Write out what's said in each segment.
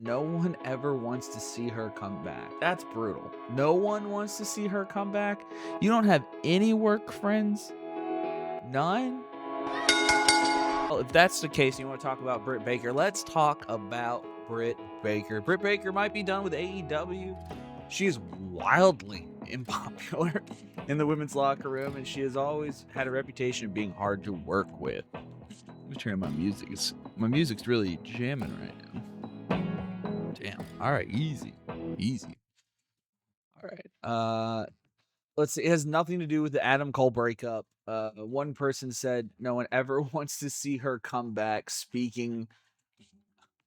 no one ever wants to see her come back. That's brutal. No one wants to see her come back. You don't have any work friends? None? Well, if that's the case, you want to talk about Britt Baker, let's talk about Britt Baker. Britt Baker might be done with AEW. She is wildly unpopular in the women's locker room, and she has always had a reputation of being hard to work with. Let me turn on my music. My music's really jamming right now. Damn. All right, easy. All right. Let's see. It has nothing to do with the Adam Cole breakup. One person said no one ever wants to see her come back. Speaking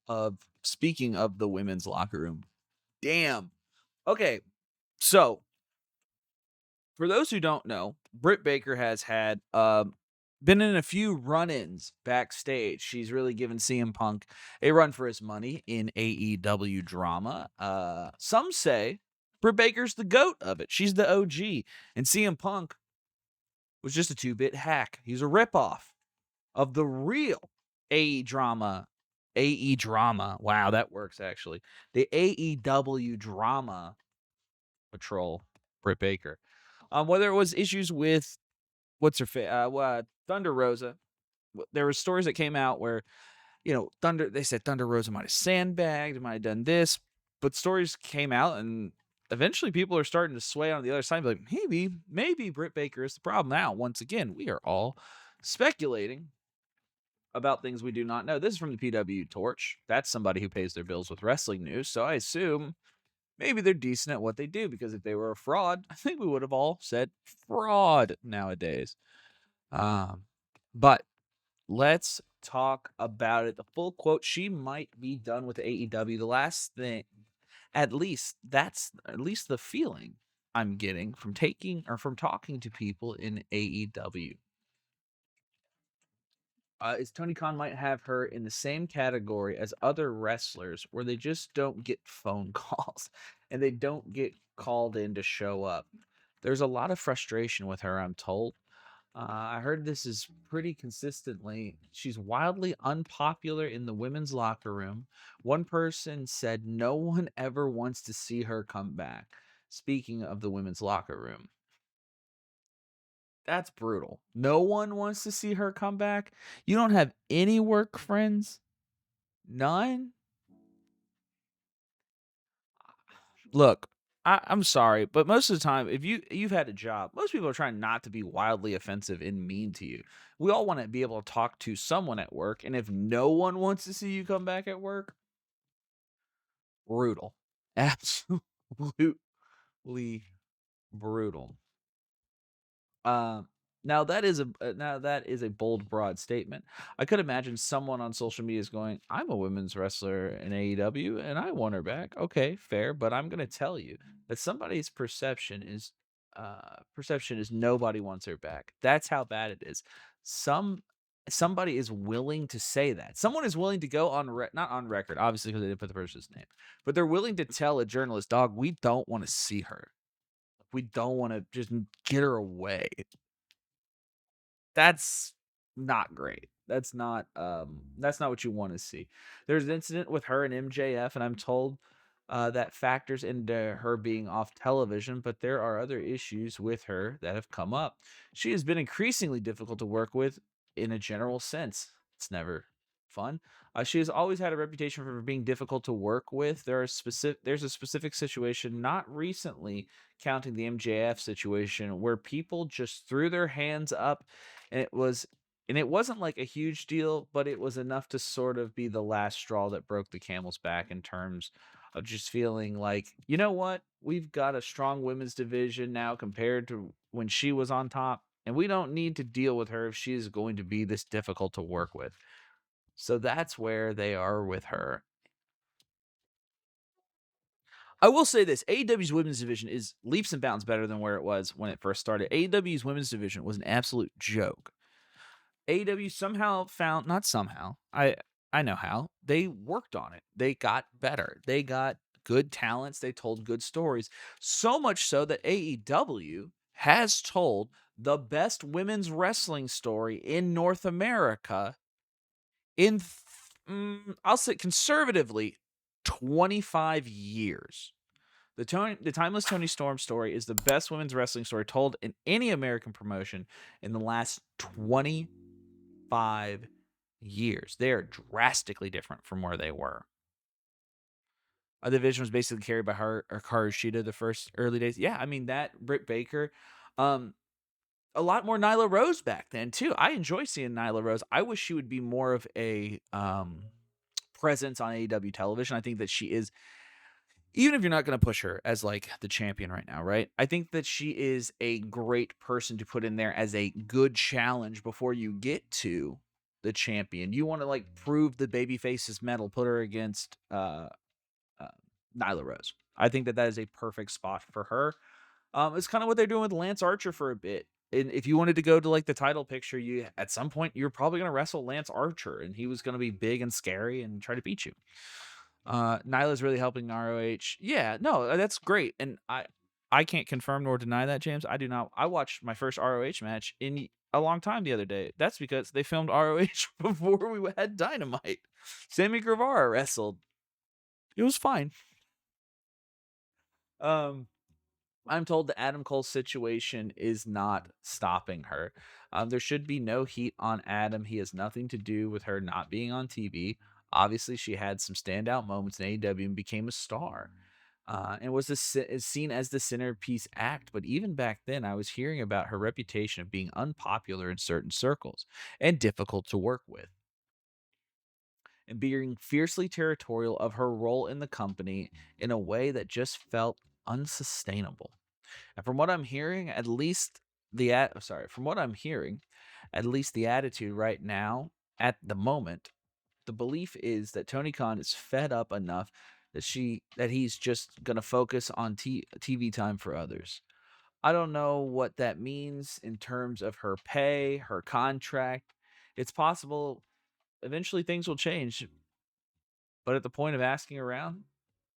of the women's locker room. Damn. Okay. So for those who don't know, Britt Baker has had been in a few run-ins backstage. She's really given CM Punk a run for his money in AEW Drama. Some say Britt Baker's the GOAT of it. She's the OG. And CM Punk was just a 2-bit hack. He's a ripoff of the real AE Drama. Wow, that works actually. The AEW Drama Patrol, Britt Baker. Whether it was issues with Thunder Rosa, there were stories that came out where they said Thunder Rosa might have sandbagged, might have done this, but stories came out, and eventually people are starting to sway on the other side, like maybe Britt Baker is the problem. Now, once again, we are all speculating about things we do not know. This is from the PW Torch. That's somebody who pays their bills with wrestling news, so I assume maybe they're decent at what they do, because if they were a fraud, I think we would have all said fraud nowadays. But let's talk about it. The full quote: she might be done with AEW. The last thing, at least the feeling I'm getting from talking to people in AEW. Is Tony Khan might have her in the same category as other wrestlers, where they just don't get phone calls and they don't get called in to show up. There's a lot of frustration with her, I'm told. I heard this is pretty consistently. She's wildly unpopular in the women's locker room. One person said no one ever wants to see her come back. Speaking of the women's locker room, that's brutal. No one wants to see her come back. You don't have any work friends? None? Look, I'm sorry, but most of the time, if you've had a job, most people are trying not to be wildly offensive and mean to you. We all want to be able to talk to someone at work, and if no one wants to see you come back at work, brutal. Absolutely brutal. Now that is a bold, broad statement. I could imagine someone on social media is going, "I'm a women's wrestler in AEW, and I want her back." Okay, fair, but I'm gonna tell you that somebody's perception is nobody wants her back. That's how bad it is. Somebody is willing to say that. Someone is willing to go on not on record, obviously, because they didn't put the person's name, but they're willing to tell a journalist, "Dog, we don't want to see her. We don't want to just get her away." That's not great. That's not what you want to see. There's an incident with her and MJF, and I'm told that factors into her being off television, but there are other issues with her that have come up. She has been increasingly difficult to work with in a general sense. It's never fun. She has always had a reputation for being difficult to work with. There's a specific situation, not recently counting the MJF situation, where people just threw their hands up, and it wasn't like a huge deal, but it was enough to sort of be the last straw that broke the camel's back, in terms of just feeling like, you know what? We've got a strong women's division now compared to when she was on top, and we don't need to deal with her if she is going to be this difficult to work with. So that's where they are with her. I will say this: AEW's women's division is leaps and bounds better than where it was when it first started. AEW's women's division was an absolute joke. AEW somehow found, not somehow, I know how, they worked on it. They got better. They got good talents. They told good stories. So much so that AEW has told the best women's wrestling story in North America in, I'll say conservatively, 25 years. The Timeless Tony Storm story is the best women's wrestling story told in any American promotion in the last 25 years. They are drastically different from where they were. The division was basically carried by her or Hikaru Shida the first early days. Yeah, I mean that Britt Baker, a lot more Nyla Rose back then too. I enjoy seeing Nyla Rose. I wish she would be more of a presence on AEW television. I think that she is, even if you're not going to push her as like the champion right now, right? I think that she is a great person to put in there as a good challenge before you get to the champion. You want to like prove the babyface's metal, put her against uh, Nyla Rose. I think that is a perfect spot for her. It's kind of what they're doing with Lance Archer for a bit. And if you wanted to go to like the title picture, you at some point you're probably going to wrestle Lance Archer, and he was going to be big and scary and try to beat you. Nyla's really helping ROH. Yeah, no, that's great, and I can't confirm nor deny that, James. I do not. I watched my first ROH match in a long time the other day. That's because they filmed ROH before we had Dynamite. Sammy Guevara wrestled. It was fine. I'm told the Adam Cole situation is not stopping her. There should be no heat on Adam. He has nothing to do with her not being on TV. Obviously, she had some standout moments in AEW and became a star. And was is seen as the centerpiece act. But even back then, I was hearing about her reputation of being unpopular in certain circles and difficult to work with, and being fiercely territorial of her role in the company in a way that just felt unsustainable. And from what I'm hearing, at least from what I'm hearing, at least the attitude right now, at the moment, the belief is that Tony Khan is fed up enough that he's just gonna focus on TV time for others. I don't know what that means in terms of her pay, her contract. It's possible eventually things will change, but at the point of asking around,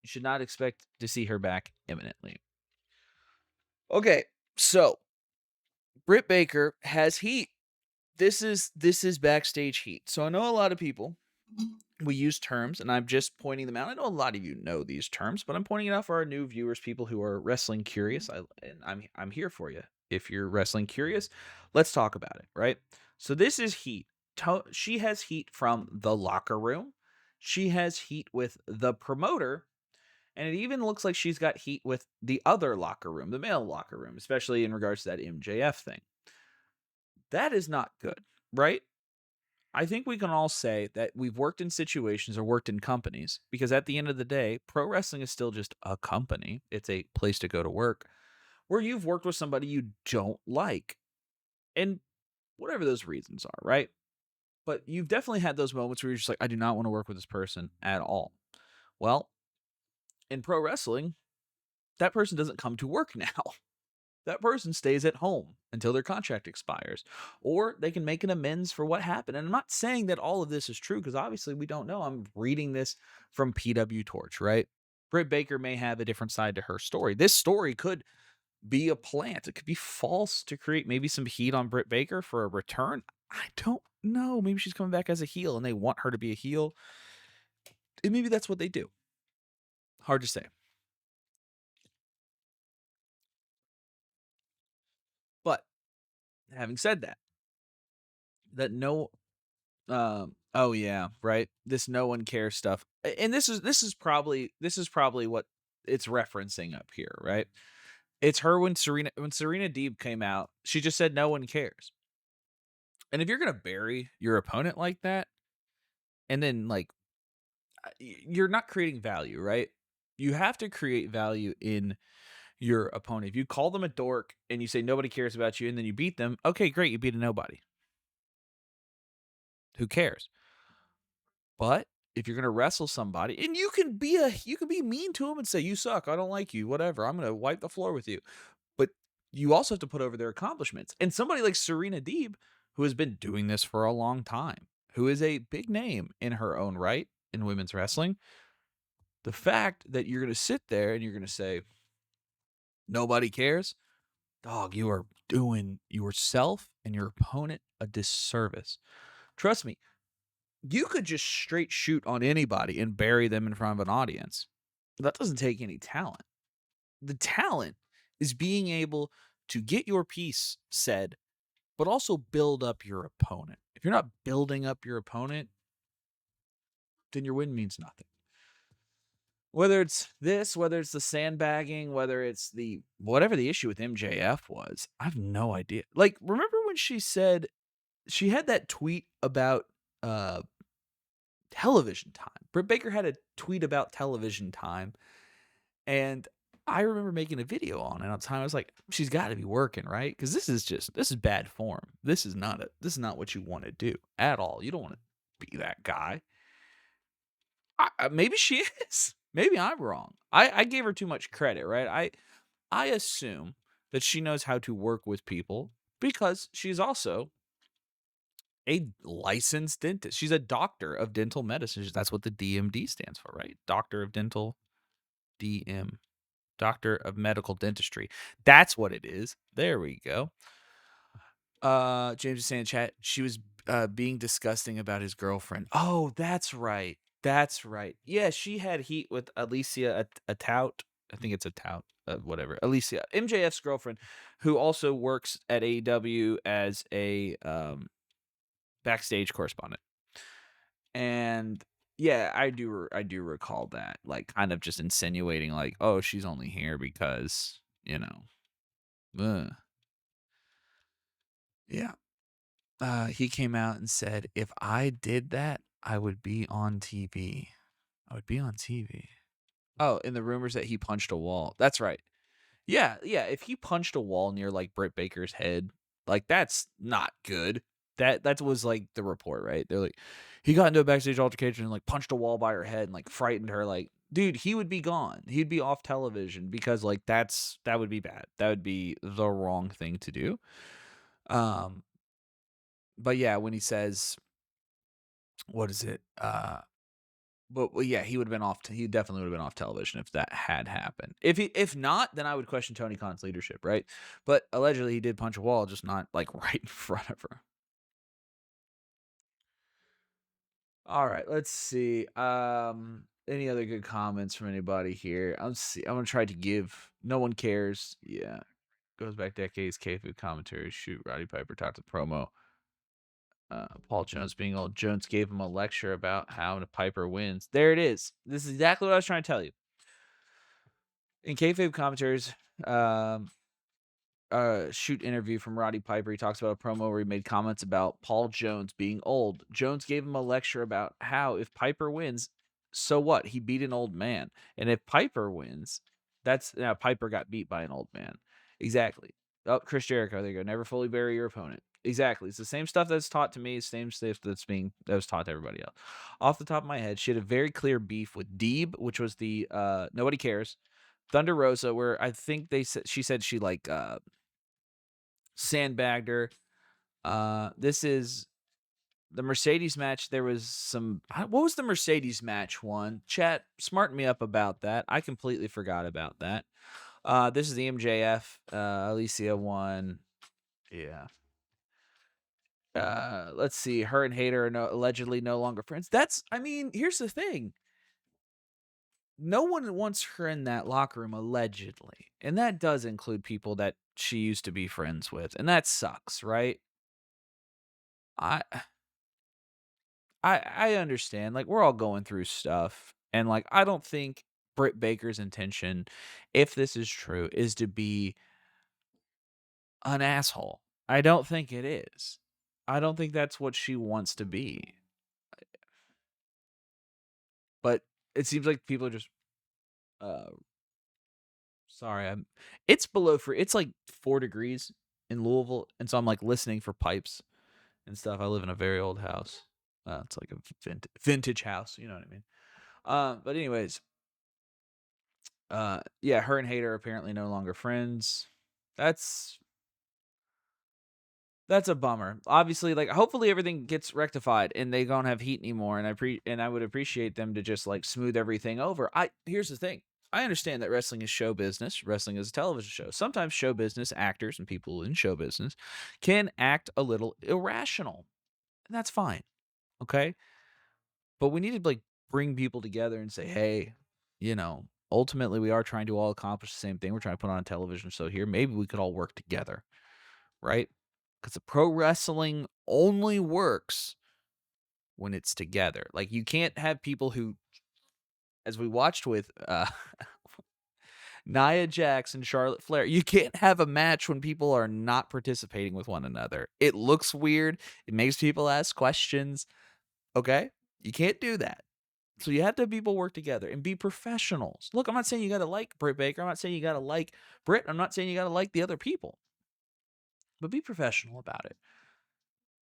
you should not expect to see her back imminently. Okay, so Britt Baker has heat. This is backstage heat. So I know a lot of people, we use terms, and I'm just pointing them out. I know a lot of you know these terms, but I'm pointing it out for our new viewers, people who are wrestling curious. I'm here for you. If you're wrestling curious, let's talk about it, right? So this is heat. She has heat from the locker room. She has heat with the promoter, and it even looks like she's got heat with the other locker room, the male locker room, especially in regards to that MJF thing. That is not good, right? I think we can all say that we've worked in situations or worked in companies, because at the end of the day, pro wrestling is still just a company. It's a place to go to work where you've worked with somebody you don't like, and whatever those reasons are, right? But you've definitely had those moments where you're just like, I do not want to work with this person at all. Well, in pro wrestling, that person doesn't come to work now. That person stays at home until their contract expires, or they can make an amends for what happened. And I'm not saying that all of this is true, because obviously we don't know. I'm reading this from PW Torch, right? Britt Baker may have a different side to her story. This story could be a plant. It could be false to create maybe some heat on Britt Baker for a return. I don't know. Maybe she's coming back as a heel and they want her to be a heel. And maybe that's what they do. Hard to say. But having said that, no oh yeah, right. This no one cares stuff. And this is probably what it's referencing up here, right? It's her when Serena Deeb came out, she just said no one cares. And if you're going to bury your opponent like that, and then like you're not creating value, right? You have to create value in your opponent. If you call them a dork and you say nobody cares about you and then you beat them, okay, great, you beat a nobody. Who cares? But if you're going to wrestle somebody, and you can be mean to them and say you suck, I don't like you, whatever, I'm going to wipe the floor with you. But you also have to put over their accomplishments. And somebody like Serena Deeb, who has been doing this for a long time, who is a big name in her own right in women's wrestling, the fact that you're going to sit there and you're going to say nobody cares, dog, you are doing yourself and your opponent a disservice. Trust me, You could just straight shoot on anybody and bury them in front of an audience. That doesn't take any talent. The talent is being able to get your piece said, but also build up your opponent. If you're not building up your opponent, then your win means nothing. Whether it's this, whether it's the sandbagging, whether it's the whatever the issue with MJF was, I have no idea. Like, remember when she said she had that tweet about uh television time? Britt Baker had a tweet about television time, and I remember making a video on it at the time. I was like, she's got to be working, right? Because this is bad form. This is not what you want to do at all. You don't want to be that guy. Maybe she is. Maybe I'm wrong. I gave her too much credit, right? I assume that she knows how to work with people because she's also a licensed dentist. She's a doctor of dental medicine. That's what the DMD stands for, right? Doctor of Dental DM. Doctor of Medical Dentistry. That's what it is. There we go. James is saying in chat, she was being disgusting about his girlfriend. Oh, that's right. That's right. Yeah, she had heat with Alicia, a tout. I think it's a tout. Whatever. Alicia, MJF's girlfriend, who also works at AEW as a backstage correspondent. And yeah, I do recall that, like, kind of just insinuating, like, oh, she's only here because, yeah. He came out and said, if I did that, I would be on TV. I would be on TV. Oh, in the rumors that he punched a wall. That's right. Yeah, yeah. If he punched a wall near like Britt Baker's head, like that's not good. That was like the report, right? They're like, he got into a backstage altercation and like punched a wall by her head and like frightened her. Like, dude, he would be gone. He'd be off television because like that would be bad. That would be the wrong thing to do. But yeah, when he says, what is it? But well, yeah, he would have been off. He definitely would have been off television if that had happened. If not, then I would question Tony Khan's leadership, right? But allegedly, he did punch a wall, just not like right in front of her. All right, let's see. Any other good comments from anybody here? I'm gonna try to give. No one cares. Yeah, goes back decades. K-food commentary. Shoot, Roddy Piper talked to promo. Paul Jones being old. Jones gave him a lecture about how Piper wins. There it is. This is exactly what I was trying to tell you. In kayfabe commentaries, shoot interview from Roddy Piper, he talks about a promo where he made comments about Paul Jones being old. Jones gave him a lecture about how if Piper wins, so what? He beat an old man. And if Piper wins, now Piper got beat by an old man. Exactly. Oh, Chris Jericho, there you go. Never fully bury your opponent. Exactly. It's the same stuff that's taught to me, same stuff that was taught to everybody else. Off the top of my head, she had a very clear beef with Deeb, which was the Nobody Cares. Thunder Rosa, where I think she said she like sandbagged her. This is the Mercedes match. There was some. What was the Mercedes match one? Chat, smarten me up about that. I completely forgot about that. This is the MJF Alicia one. Yeah. Let's see. Her and Hater are allegedly no longer friends. Here's the thing. No one wants her in that locker room, allegedly. And that does include people that she used to be friends with. And that sucks, right? I I understand. Like, we're all going through stuff. And like, I don't think Britt Baker's intention, if this is true, is to be an asshole. I don't think it is. I don't think that's what she wants to be. But it seems like people are just sorry, it's below it's like 4 degrees in Louisville, and so I'm like listening for pipes and stuff. I live in a very old house. It's like a vintage house, you know what I mean? But anyways, yeah, her and Hater are apparently no longer friends. That's a bummer. Obviously, like, hopefully everything gets rectified and they don't have heat anymore. And I would appreciate them to just like smooth everything over. Here's the thing. I understand that wrestling is show business. Wrestling is a television show. Sometimes show business actors and people in show business can act a little irrational. And that's fine. Okay? But we need to, like, bring people together and say, "Hey, ultimately, we are trying to all accomplish the same thing. We're trying to put on a television show here. Maybe we could all work together," right? Because the pro wrestling only works when it's together. Like, you can't have people who, as we watched with, Nia Jax and Charlotte Flair, you can't have a match when people are not participating with one another. It looks weird. It makes people ask questions, okay? You can't do that. So you have to have people work together and be professionals. Look, I'm not saying you gotta like Britt Baker. I'm not saying you gotta like Britt. I'm not saying you gotta like the other people, but be professional about it.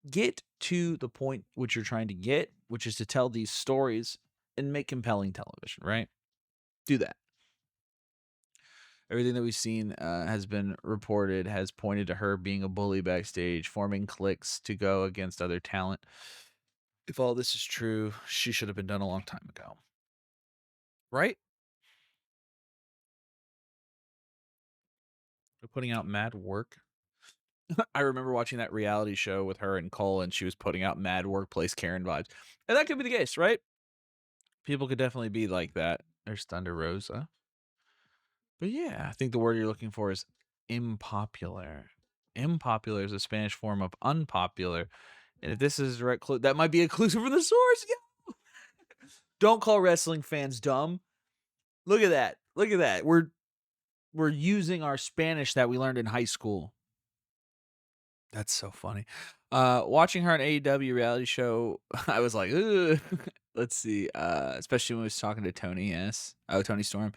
Get to the point which you're trying to get, which is to tell these stories and make compelling television, right? Do that. Everything that we've seen has been reported, has pointed to her being a bully backstage, forming cliques to go against other talent. If all this is true, she should have been done a long time ago, right? They're putting out mad work. I remember watching that reality show with her and Cole, and she was putting out mad workplace Karen vibes. And that could be the case, right? People could definitely be like that. There's Thunder Rosa. But yeah, I think the word you're looking for is unpopular. Unpopular is a Spanish form of unpopular. And if this is a direct clue, that might be a clue from the source. Yeah. Don't call wrestling fans dumb. Look at that. Look at that. We're using our Spanish that we learned in high school. That's so funny. Watching her on AEW reality show, I was like, ugh. Let's see. Especially when we was talking to Tony, yes. Oh, Tony Storm.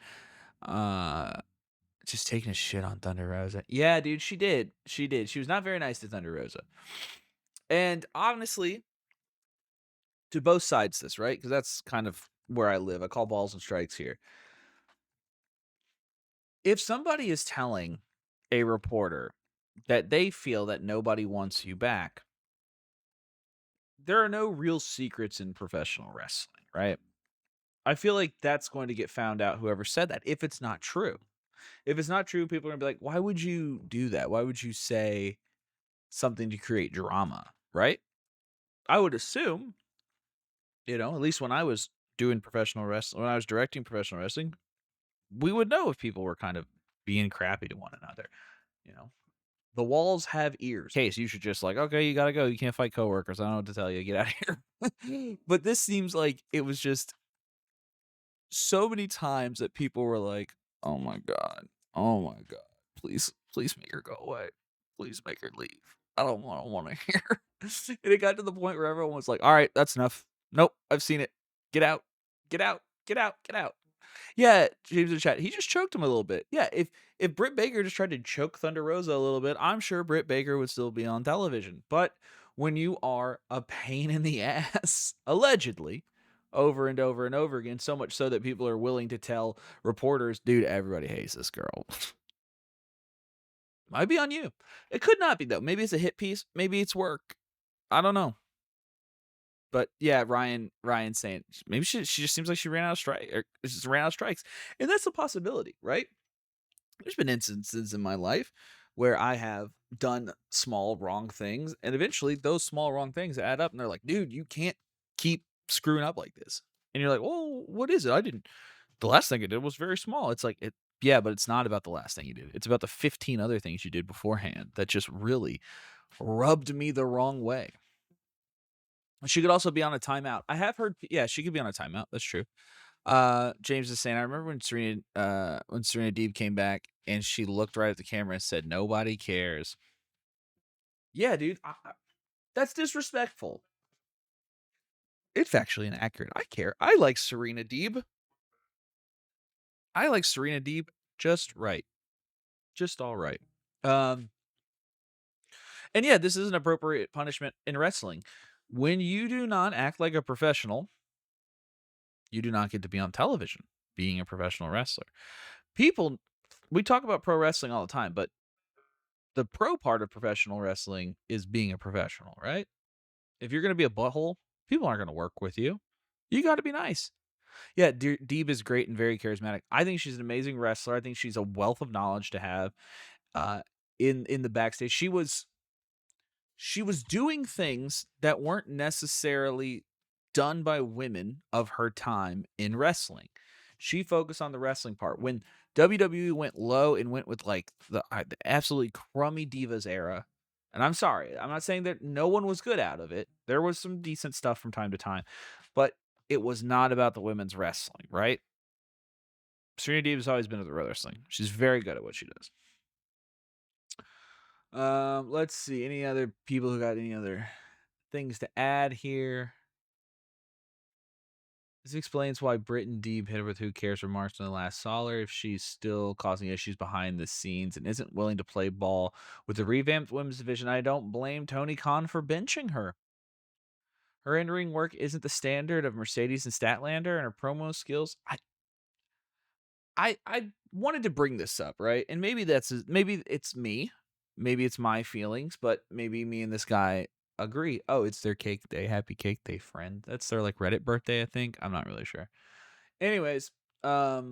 Uh, just taking a shit on Thunder Rosa. Yeah, dude, she did. She did. She was not very nice to Thunder Rosa. And honestly, to both sides this, right? Because that's kind of where I live. I call balls and strikes here. If somebody is telling a reporter that they feel that nobody wants you back, there are no real secrets in professional wrestling, right? I feel like that's going to get found out, whoever said that, if it's not true. If it's not true, people are going to be like, why would you do that? Why would you say something to create drama, right? I would assume, at least when I was doing professional wrestling, when I was directing professional wrestling, we would know if people were kind of being crappy to one another, you know? The walls have ears. Case, you should just like, okay, you gotta go. You can't fight coworkers. I don't know what to tell you. Get out of here. But this seems like it was just so many times that people were like, "Oh my god, oh my god, please make her go away. Please make her leave. I don't want to hear." And it got to the point where everyone was like, "All right, that's enough. Nope, I've seen it. Get out, get out, get out, get out." Yeah, James in the chat, he just choked him a little bit. Yeah, if Britt Baker just tried to choke Thunder Rosa a little bit, I'm sure Britt Baker would still be on television. But when you are a pain in the ass, allegedly, over and over and over again, so much so that people are willing to tell reporters, dude, everybody hates this girl. Might be on you. It could not be, though. Maybe it's a hit piece. Maybe it's work. I don't know. But yeah, Ryan saying maybe she just seems like she ran out of strike or just ran out of strikes. And that's a possibility, right? There's been instances in my life where I have done small wrong things, and eventually those small wrong things add up, and they're like, dude, you can't keep screwing up like this. And you're like, well, what is it? The last thing I did was very small. It's like, yeah, but it's not about the last thing you did. It's about the 15 other things you did beforehand that just really rubbed me the wrong way. She could also be on a timeout. I have heard, yeah, she could be on a timeout. That's true. James is saying, I remember when Serena Deeb came back and she looked right at the camera and said, "Nobody cares." Yeah, dude, that's disrespectful. It's factually inaccurate. I care. I like Serena Deeb. I like Serena Deeb just right, just all right. And yeah, this is an appropriate punishment in wrestling. When you do not act like a professional, you do not get to be on television being a professional wrestler. People, we talk about pro wrestling all the time, but the pro part of professional wrestling is being a professional, right? If you're going to be a butthole, people aren't going to work with you. You got to be nice. Yeah, Deeb is great and very charismatic. I think she's an amazing wrestler. I think she's a wealth of knowledge to have in the backstage. She was doing things that weren't necessarily done by women of her time in wrestling. She focused on the wrestling part. When WWE went low and went with like the absolutely crummy Divas era, and I'm sorry, I'm not saying that no one was good out of it. There was some decent stuff from time to time, but it was not about the women's wrestling, right? Serena Deeb has always been at the wrestling. She's very good at what she does. Let's see. Any other people who got any other things to add here? This explains why Britt and Deeb hit her with "Who cares" remarks when the last saw her. If she's still causing issues behind the scenes and isn't willing to play ball with the revamped women's division, I don't blame Tony Khan for benching her. Her in-ring work isn't the standard of Mercedes and Statlander, and her promo skills. I wanted to bring this up, right? And maybe maybe it's me, maybe it's my feelings, but maybe me and this guy agree. Oh, it's their cake day, happy cake day, friend. That's their like Reddit birthday, I think. I'm not really sure. Anyways, her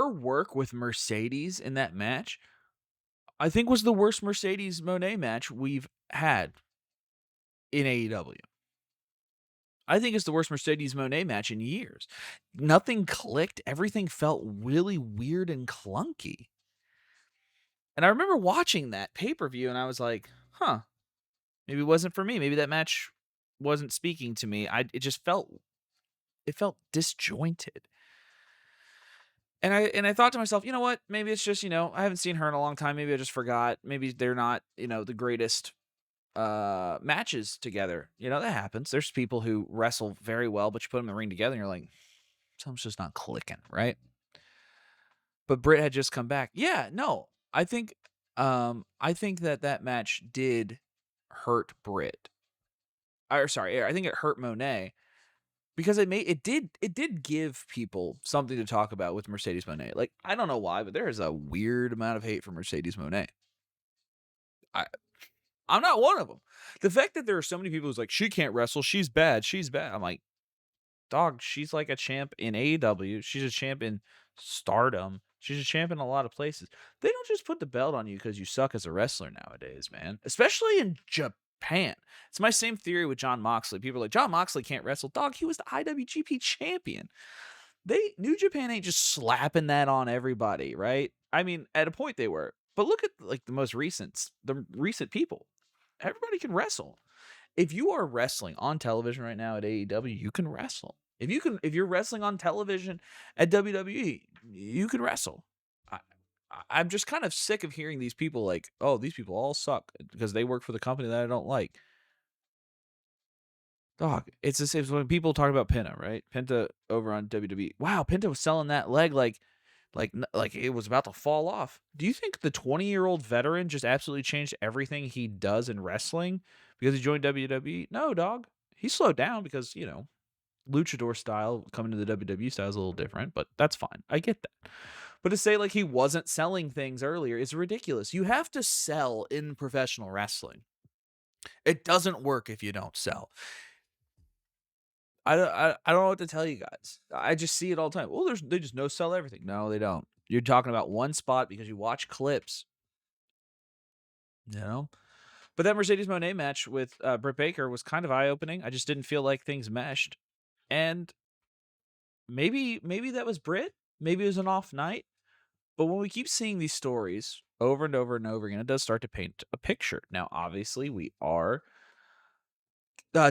work with Mercedes in that match, I think was the worst Mercedes Monet match we've had in AEW. I think it's the worst Mercedes Monet match in years. Nothing clicked. Everything felt really weird and clunky. And I remember watching that pay-per-view and I was like, huh, maybe it wasn't for me. Maybe that match wasn't speaking to me. It felt disjointed. And I thought to myself, you know what? Maybe it's just, I haven't seen her in a long time. Maybe I just forgot. Maybe they're not, the greatest matches together. That happens. There's people who wrestle very well, but you put them in the ring together and you're like, something's just not clicking, right? But Britt had just come back. Yeah, no. I think that match did hurt Britt. Or sorry, I think it hurt Monet because it did give people something to talk about with Mercedes Monet. Like, I don't know why, but there is a weird amount of hate for Mercedes Monet. I'm not one of them. The fact that there are so many people who's like, she can't wrestle, she's bad. I'm like, dog, she's like a champ in AEW. She's a champ in Stardom. She's a champ in a lot of places. They don't just put the belt on you because you suck as a wrestler nowadays, man. Especially in Japan. It's my same theory with Jon Moxley. People are like, Jon Moxley can't wrestle. Dog, he was the IWGP champion. New Japan ain't just slapping that on everybody, right? I mean, at a point they were. But look at like the recent people. Everybody can wrestle. If you are wrestling on television right now at AEW, you can wrestle. If you're wrestling on television at WWE, you can wrestle. I'm just kind of sick of hearing these people like, oh, these people all suck because they work for the company that I don't like. Dog, it's the same when people talk about Penta, right? Penta over on WWE. Wow, Penta was selling that leg like it was about to fall off. Do you think the 20-year-old veteran just absolutely changed everything he does in wrestling because he joined WWE? No, dog. He slowed down because, luchador style coming to the WWE style is a little different, but that's fine. I get that. But to say like he wasn't selling things earlier is ridiculous. You have to sell in professional wrestling. It doesn't work if you don't sell. I don't know what to tell you guys. I just see it all the time. Well, they just no sell everything. No, they don't. You're talking about one spot because you watch clips. But that Mercedes Monet match with Britt Baker was kind of eye-opening. I just didn't feel like things meshed. And maybe that was Britt. Maybe it was an off night. But when we keep seeing these stories over and over and over again, it does start to paint a picture. Now, obviously, we are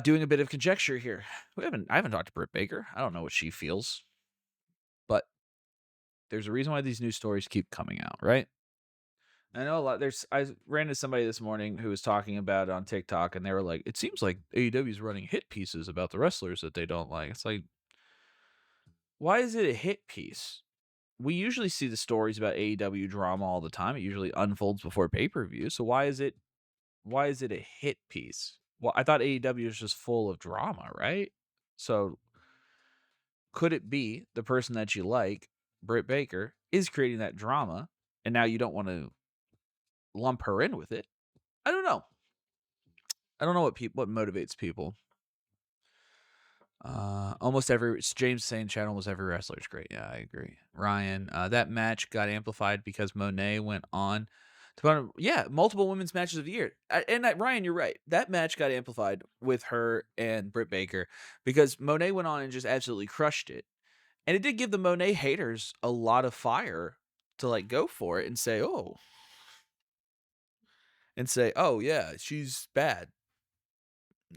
doing a bit of conjecture here. I haven't talked to Britt Baker. I don't know what she feels. But there's a reason why these news stories keep coming out, right? I know a lot. I ran into somebody this morning who was talking about it on TikTok, and they were like, it seems like AEW is running hit pieces about the wrestlers that they don't like. It's like, why is it a hit piece? We usually see the stories about AEW drama all the time. It usually unfolds before pay-per-view. So why is it a hit piece? Well, I thought AEW is just full of drama, right? So could it be the person that you like, Britt Baker, is creating that drama, and now you don't want to lump her in with it? I don't know. I don't know what motivates people. James saying chat, almost every wrestler is great. Yeah, I agree. Ryan, that match got amplified because Monet went on Yeah, multiple women's matches of the year. And Ryan, you're right. That match got amplified with her and Britt Baker because Monet went on and just absolutely crushed it. And it did give the Monet haters a lot of fire to like go for it and say, oh yeah, she's bad.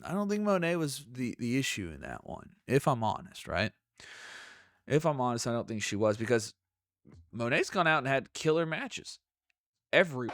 I don't think Monet was the issue in that one, if I'm honest, right? If I'm honest, I don't think she was because Monet's gone out and had killer matches. Every